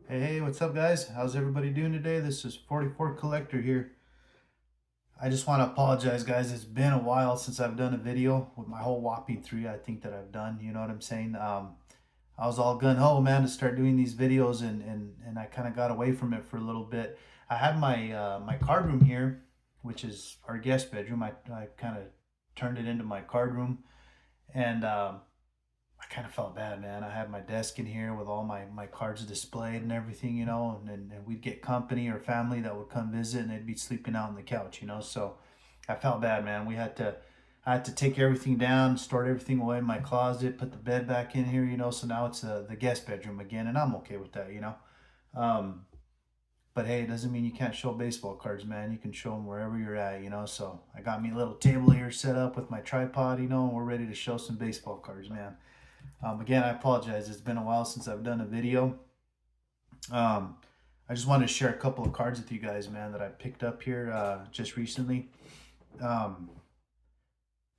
Hey, what's up, guys? How's everybody doing today? This is 44 Collector here. I just want to apologize, guys. It's been a while since I've done a video with my whole whopping three, I think, that I've done. You know what I'm saying? I was all gun ho, man, to start doing these videos, and I kind of got away from it for a little bit. I had my card room here, which is our guest bedroom. I kind of turned it into my card room, and I kind of felt bad, man. I had my desk in here with all my cards displayed and everything, and we'd get company or family that would come visit and they'd be sleeping out on the couch. So I felt bad, man. I had to take everything down, store everything away in my closet, put the bed back in here. So now it's the guest bedroom again, and I'm okay with that. Um, but hey, it doesn't mean you can't show baseball cards, man. You can show them wherever you're at. So I got me a little table here set up with my tripod, and we're ready to show some baseball cards, man. Again, I apologize. It's been a while since I've done a video. Um, I just wanted to share a couple of cards with you guys, man, that I picked up here just recently. Um,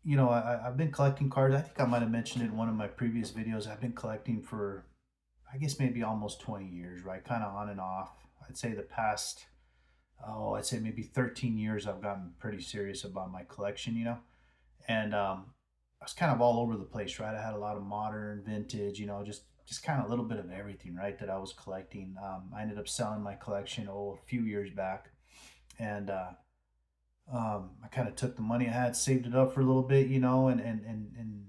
I've been collecting cards. I think I might have mentioned it in one of my previous videos. I've been collecting for, I guess, maybe almost 20 years, right? Kind of on and off. I'd say the past, I'd say maybe 13 years, I've gotten pretty serious about my collection. And I was kind of all over the place, right? I had a lot of modern, vintage, just kind of a little bit of everything, right? That I was collecting. I ended up selling my collection a few years back, and I kind of took the money I had, saved it up for a little bit, and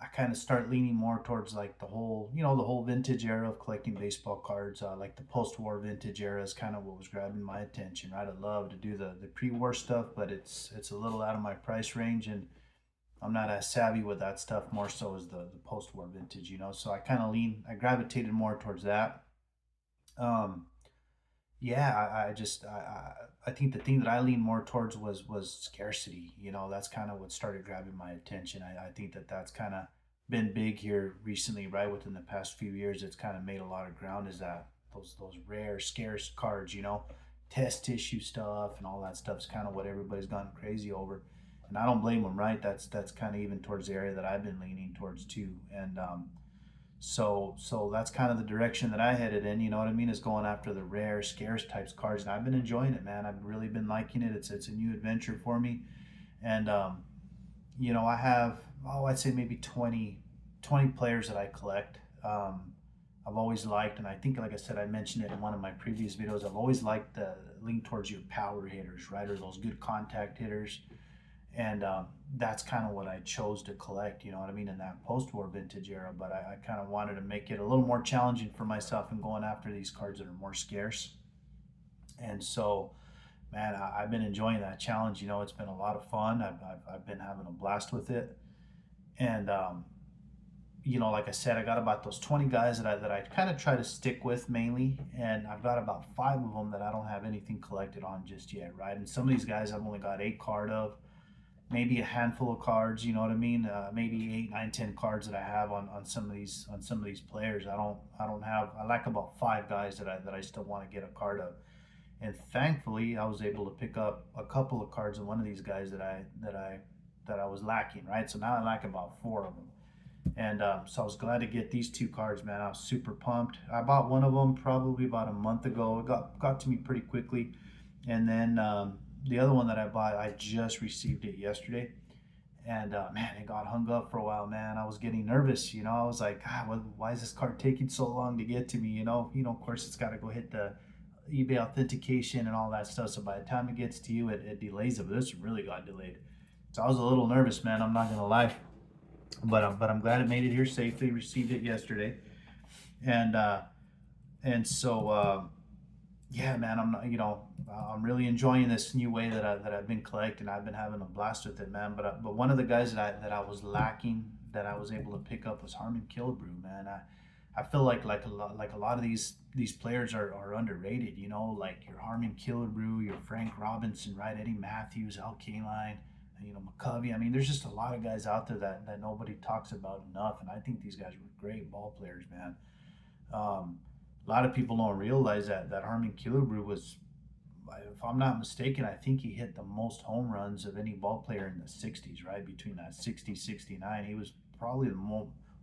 I kind of start leaning more towards like the whole vintage era of collecting baseball cards. Like the post-war vintage era is kind of what was grabbing my attention, right? I love to do the pre-war stuff, but it's a little out of my price range, and I'm not as savvy with that stuff. More so as the post-war vintage. So I gravitated more towards that. Um, yeah, I think the thing that I leaned more towards was scarcity. That's kind of what started grabbing my attention. I think that's kind of been big here recently, right? Within the past few years, it's kind of made a lot of ground. Is that those rare, scarce cards? Test tissue stuff and all that stuff's kind of what everybody's gone crazy over, and I don't blame them, right? That's kind of even towards the area that I've been leaning towards too, and so that's kind of the direction that I headed in. You know what I mean? Is going after the rare, scarce types cards, and I've been enjoying it, man. I've really been liking it. It's a new adventure for me, and I have I'd say maybe 20 players that I collect. I've always liked, and I think, like I said, I mentioned it in one of my previous videos. I've always liked the lean towards your power hitters, right, or those good contact hitters, and that's kind of what I chose to collect. You know what I mean, in that post-war vintage era. But I kind of wanted to make it a little more challenging for myself in going after these cards that are more scarce. And so, man, I've been enjoying that challenge. It's been a lot of fun. I've been having a blast with it. And like I said, I got about those 20 guys that I kind of try to stick with mainly, and I've got about five of them that I don't have anything collected on just yet, right? And some of these guys I've only got 8 card of, maybe a handful of cards. You know what I mean? Maybe 8, 9, 10 cards that I have on some of these players. I don't have. I lack about 5 guys that I still want to get a card of. And thankfully, I was able to pick up a couple of cards of one of these guys that I was lacking. Right, so now I lack about 4 of them. And so I was glad to get these 2 cards, man. I was super pumped. I bought one of them probably about a month ago. It got to me pretty quickly, and then the other one that I bought, I just received it yesterday, and man, it got hung up for a while, man. I was getting nervous. I was like, why is this card taking so long to get to me? Of course, it's got to go hit the eBay authentication and all that stuff. So by the time it gets to you, it delays it. But this really got delayed. So I was a little nervous, man. I'm not gonna lie, but I'm glad it made it here safely. Received it yesterday, and so yeah, man, I'm really enjoying this new way that I've been collecting. I've been having a blast with it, man. But one of the guys that I was lacking, that I was able to pick up, was Harmon Killebrew, man. I feel like a lot of these players are underrated. Like your Harmon Killebrew, your Frank Robinson, right? Eddie Matthews, Al Kaline, McCovey. I mean, there's just a lot of guys out there that nobody talks about enough, and I think these guys were great ball players, man. Um, a lot of people don't realize that Harmon Killebrew was, if I'm not mistaken, I think he hit the most home runs of any ball player in the 60s, right? Between that 60, 69. He was probably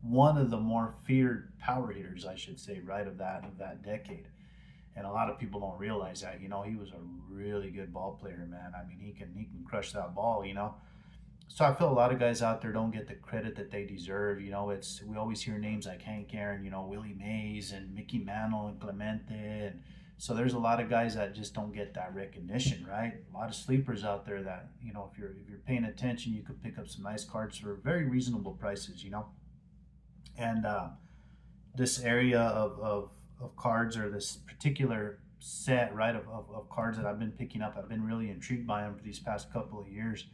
one of the more feared power hitters, I should say, right, of that decade. And a lot of people don't realize that. He was a really good ball player, man. I mean, he can crush that ball. So I feel a lot of guys out there don't get the credit that they deserve. It's we always hear names like Hank Aaron, Willie Mays and Mickey Mantle and Clemente, and so there's a lot of guys that just don't get that recognition, right? A lot of sleepers out there that if you're paying attention, you could pick up some nice cards for very reasonable prices. And this area of cards, or this particular set, right, of cards that I've been picking up, I've been really intrigued by them for these past couple of years.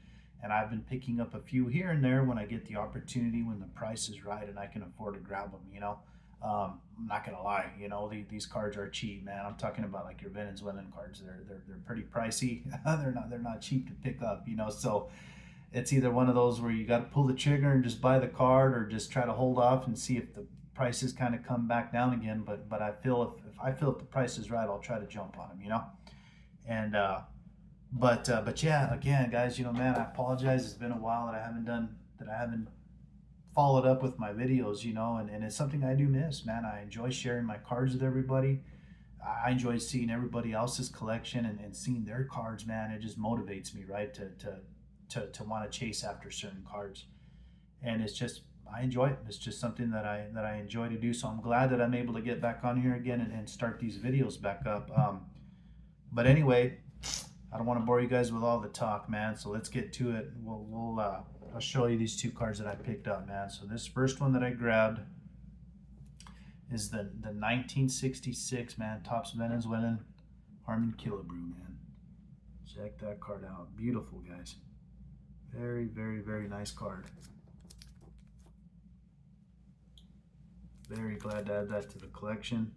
And I've been picking up a few here and there when I get the opportunity, when the price is right and I can afford to grab them. I'm not gonna lie, these cards are cheap, man. I'm talking about like your Venezuelan cards. They're pretty pricey. they're not cheap to pick up. So it's either one of those where you got to pull the trigger and just buy the card, or just try to hold off and see if the prices kind of come back down again. But I feel if the price is right, I'll try to jump on them. And but yeah, again, guys, man, I apologize. It's been a while that I haven't followed up with my videos, and it's something I do miss, man. I enjoy sharing my cards with everybody. I enjoy seeing everybody else's collection and seeing their cards, man. It just motivates me, right, to want to chase after certain cards. And it's just, I enjoy it. It's just something that I enjoy to do. So I'm glad that I'm able to get back on here again and start these videos back up. But anyway, I don't want to bore you guys with all the talk, man. So let's get to it. I'll show you these two cards that I picked up, man. So this first one that I grabbed is the 1966, man, Topps Venezuelan Harmon Killebrew, man. Check that card out. Beautiful, guys. Very, very, very nice card. Very glad to add that to the collection.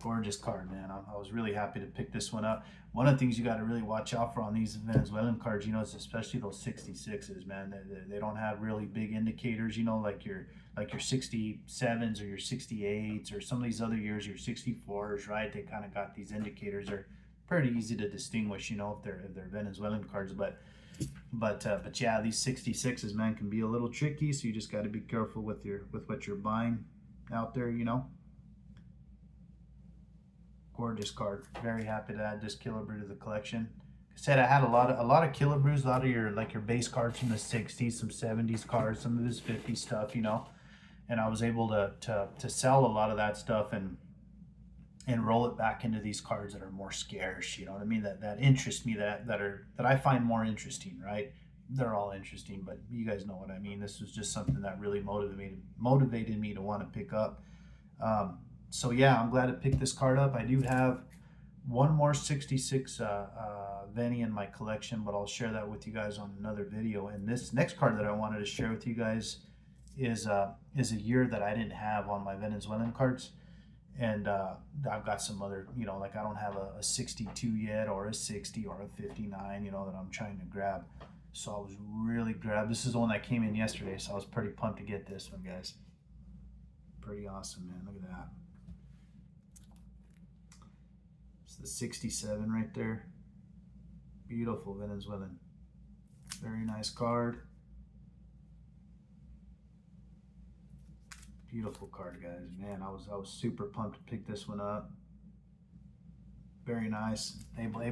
Gorgeous card, man. I was really happy to pick this one up. One of the things you got to really watch out for on these Venezuelan cards, is especially those 66s, man. They don't have really big indicators, like your 67s or your 68s, or some of these other years, your 64s, right? They kind of got these indicators. They're pretty easy to distinguish, if they're Venezuelan cards. But yeah, these 66s, man, can be a little tricky. So you just got to be careful with what you're buying out there, Gorgeous card. Very happy to add this Killebrew to the collection. I said I had a lot of Killebrews, a lot of your base cards from the 60s, some 70s cards, some of his 50s stuff, and I was able to sell a lot of that stuff and roll it back into these cards that are more scarce, you know what I mean, that interest me, that I find more interesting, right? They're all interesting, but you guys know what I mean. This was just something that really motivated me to want to pick up. So yeah, I'm glad to pick this card up. I do have one more 66 Venny in my collection, but I'll share that with you guys on another video. And this next card that I wanted to share with you guys is a year that I didn't have on my Venezuelan cards. And I've got some other, like I don't have a 62 yet, or a 60 or a 59, that I'm trying to grab. So I was really this is the one that came in yesterday, so I was pretty pumped to get this one, guys. Pretty awesome, man. Look at that. It's the 67 right there. Beautiful Venezuelan. Very nice card. Beautiful card, guys. Man, I was super pumped to pick this one up. Very nice. I was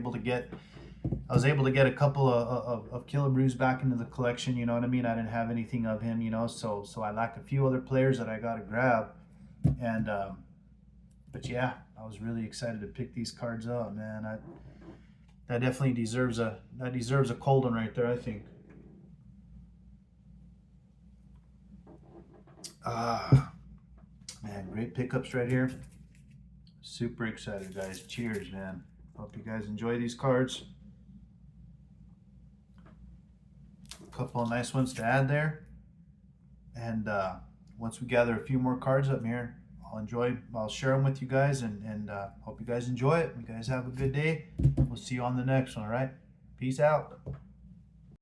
able to get a couple of Killebrews back into the collection, you know what I mean? I didn't have anything of him, so I lack a few other players that I got to grab. And but yeah, I was really excited to pick these cards up, man. That definitely deserves a cold one right there, I think. Man, great pickups right here. Super excited, guys. Cheers, man. Hope you guys enjoy these cards. A couple of nice ones to add there. And once we gather a few more cards up here, I'll share them with you guys, and hope you guys enjoy it. You guys have a good day. We'll see you on the next one, all right? Peace out.